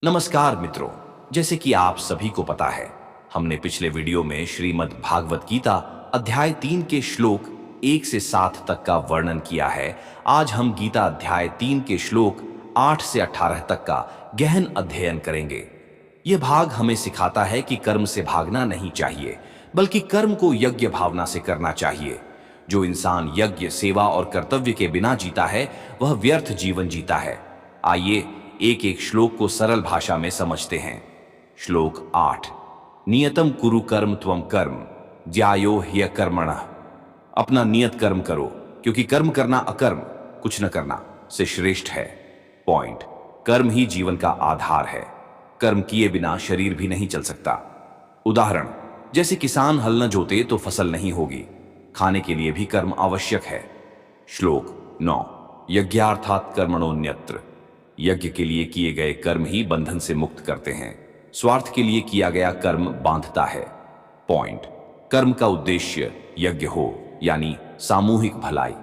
नमस्कार मित्रों, जैसे कि आप सभी को पता है, हमने पिछले वीडियो में श्रीमद् भागवत गीता अध्याय 3 के श्लोक 1 से 7 तक का वर्णन किया है। आज हम गीता अध्याय 3 के श्लोक 8 से 18 तक का गहन अध्ययन करेंगे। यह भाग हमें सिखाता है कि कर्म से भागना नहीं चाहिए, बल्कि कर्म को यज्ञ भावना से करना चाहिए। जो इंसान यज्ञ, सेवा और कर्तव्य के बिना जीता है, वह व्यर्थ जीवन जीता है। आइए एक एक श्लोक को सरल भाषा में समझते हैं। श्लोक 8। नियतम कुरु कर्म त्वम कर्म ज्यायो ह्य कर्मणः। अपना नियत कर्म करो, क्योंकि कर्म करना अकर्म, कुछ न करना, से श्रेष्ठ है। पॉइंट। कर्म ही जीवन का आधार है। कर्म किए बिना शरीर भी नहीं चल सकता। उदाहरण, जैसे किसान हल न जोते तो फसल नहीं होगी। खाने के लिए भी कर्म आवश्यक है। श्लोक 9। यज्ञार्थात् कर्मणोऽन्यत्र। यज्ञ के लिए किए गए कर्म ही बंधन से मुक्त करते हैं। स्वार्थ के लिए किया गया कर्म बांधता है। पॉइंट। कर्म का उद्देश्य यज्ञ हो, यानी सामूहिक भलाई।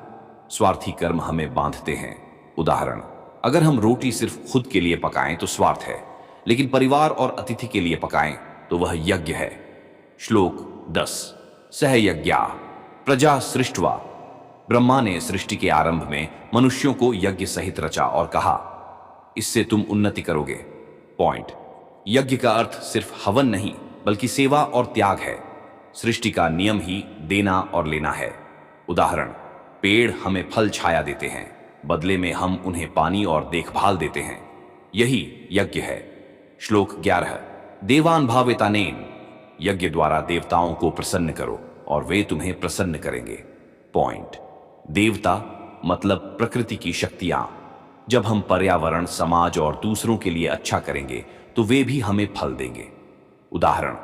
स्वार्थी कर्म हमें बांधते हैं। उदाहरण, अगर हम रोटी सिर्फ खुद के लिए पकाएं तो स्वार्थ है, लेकिन परिवार और अतिथि के लिए पकाएं तो वह यज्ञ है। श्लोक 10। सहयज्ञा प्रजा सृष्ट्वा। ब्रह्मा ने सृष्टि के आरंभ में मनुष्यों को यज्ञ सहित रचा और कहा, इससे तुम उन्नति करोगे। पॉइंट। यज्ञ का अर्थ सिर्फ हवन नहीं, बल्कि सेवा और त्याग है। सृष्टि का नियम ही देना और लेना है। उदाहरण, पेड़ हमें फल छाया देते हैं, बदले में हम उन्हें पानी और देखभाल देते हैं। यही यज्ञ है। श्लोक 11। देवान भावेतानेन। यज्ञ द्वारा देवताओं को प्रसन्न करो और वे तुम्हें प्रसन्न करेंगे। पॉइंट। देवता मतलब प्रकृति की शक्तियां। जब हम पर्यावरण, समाज और दूसरों के लिए अच्छा करेंगे तो वे भी हमें फल देंगे। उदाहरण,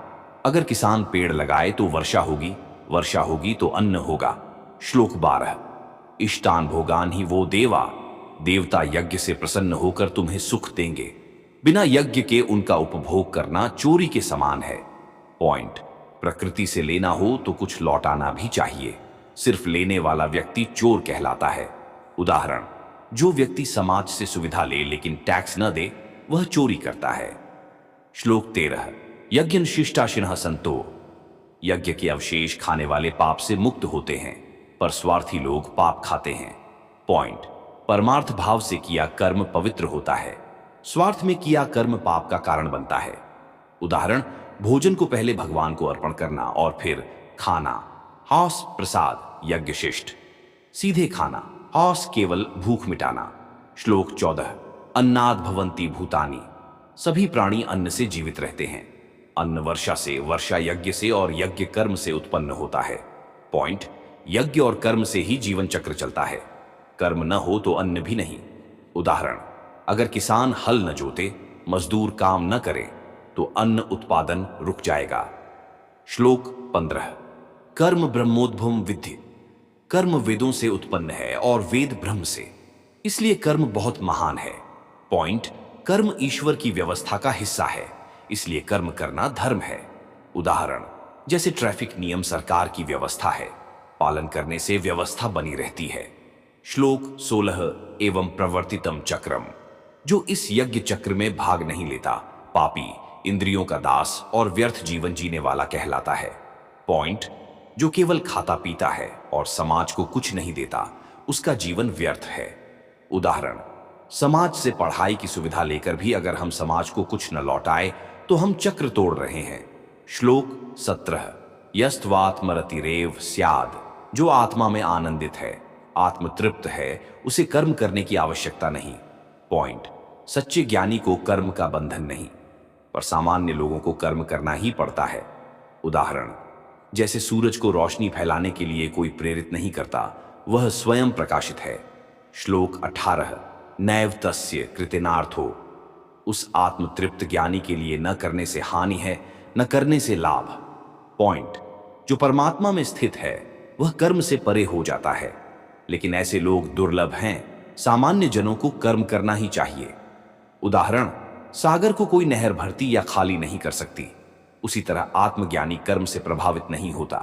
अगर किसान पेड़ लगाए तो वर्षा होगी तो अन्न होगा। श्लोक 12। इष्टान भोगान ही वो देवा। देवता यज्ञ से प्रसन्न होकर तुम्हें सुख देंगे। बिना यज्ञ के उनका उपभोग करना चोरी के समान है। पॉइंट। प्रकृति से लेना हो तो कुछ लौटाना भी चाहिए। सिर्फ लेने वाला व्यक्ति चोर कहलाता है। उदाहरण, जो व्यक्ति समाज से सुविधा ले लेकिन टैक्स न दे, वह चोरी करता है। श्लोक 13। यज्ञ शिष्टाशिनः संतो। यज्ञ के अवशेष खाने वाले पाप से मुक्त होते हैं, पर स्वार्थी लोग पाप खाते हैं। पॉइंट। परमार्थ भाव से किया कर्म पवित्र होता है। स्वार्थ में किया कर्म पाप का कारण बनता है। उदाहरण, भोजन को पहले भगवान को अर्पण करना और फिर खाना। हौस प्रसाद यज्ञ शिष्ट। सीधे खाना, हौस केवल भूख मिटाना। श्लोक 14। अन्नाद् भवन्ति भूतानि। सभी प्राणी अन्न से जीवित रहते हैं। अन्न वर्षा से, वर्षा यज्ञ से और यज्ञ कर्म से उत्पन्न होता है। पॉइंट। यज्ञ और कर्म से ही जीवन चक्र चलता है। कर्म न हो तो अन्न भी नहीं। उदाहरण, अगर किसान हल न जोते, मजदूर काम न करे, तो अन्न उत्पादन रुक जाएगा। श्लोक 15। कर्म ब्रह्मोद्भवम् विद्धि। कर्म वेदों से उत्पन्न है और वेद ब्रह्म से, इसलिए कर्म बहुत महान है। पॉइंट। कर्म ईश्वर की व्यवस्था का हिस्सा है, इसलिए कर्म करना धर्म है। उदाहरण, जैसे ट्रैफिक नियम सरकार की व्यवस्था है, पालन करने से व्यवस्था बनी रहती है। श्लोक 16। एवं प्रवर्तितम चक्रम। जो इस यज्ञ चक्र में भाग नहीं लेता, पापी, इंद्रियों का दास और व्यर्थ जीवन जीने वाला कहलाता है। पॉइंट। जो केवल खाता पीता है और समाज को कुछ नहीं देता, उसका जीवन व्यर्थ है। उदाहरण, समाज से पढ़ाई की सुविधा लेकर भी अगर हम समाज को कुछ न लौटाए तो हम चक्र तोड़ रहे हैं। श्लोक 17। यस्त्वात्मरतिरेव स्याद। जो आत्मा में आनंदित है, आत्मतृप्त है, उसे कर्म करने की आवश्यकता नहीं। पॉइंट। सच्चे ज्ञानी को कर्म का बंधन नहीं, पर सामान्य लोगों को कर्म करना ही पड़ता है। उदाहरण, जैसे सूरज को रोशनी फैलाने के लिए कोई प्रेरित नहीं करता, वह स्वयं प्रकाशित है। श्लोक 18। नैव तस्य कृतेनार्थो। उस आत्मतृप्त ज्ञानी के लिए न करने से हानि है, न करने से लाभ। पॉइंट। जो परमात्मा में स्थित है, वह कर्म से परे हो जाता है, लेकिन ऐसे लोग दुर्लभ हैं। सामान्य जनों को कर्म करना ही चाहिए। उदाहरण, सागर को कोई नहर भरती या खाली नहीं कर सकती, उसी तरह आत्मज्ञानी कर्म से प्रभावित नहीं होता।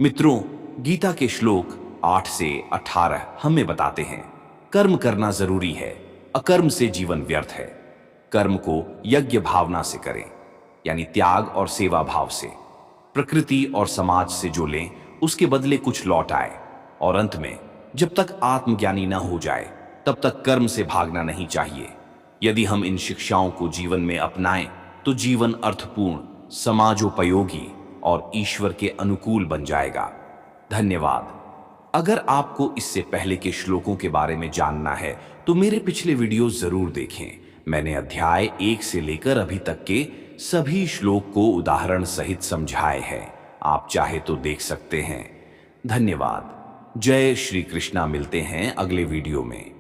मित्रों, गीता के श्लोक 8 से 18 हमें बताते हैं, कर्म करना जरूरी है, अकर्म से जीवन व्यर्थ है। कर्म को यज्ञ भावना से करें, यानी त्याग और सेवा भाव से। प्रकृति और समाज से जो लें उसके बदले कुछ लौट आए। और अंत में, जब तक आत्मज्ञानी न हो जाए तब तक कर्म से भागना नहीं चाहिए। यदि हम इन शिक्षाओं को जीवन में अपनाएं तो जीवन अर्थपूर्ण, समाजोपयोगी और ईश्वर के अनुकूल बन जाएगा। धन्यवाद। अगर आपको इससे पहले के श्लोकों के बारे में जानना है तो मेरे पिछले वीडियो जरूर देखें। मैंने अध्याय 1 से लेकर अभी तक के सभी श्लोक को उदाहरण सहित समझाए हैं। आप चाहे तो देख सकते हैं। धन्यवाद। जय श्री कृष्णा। मिलते हैं अगले वीडियो में।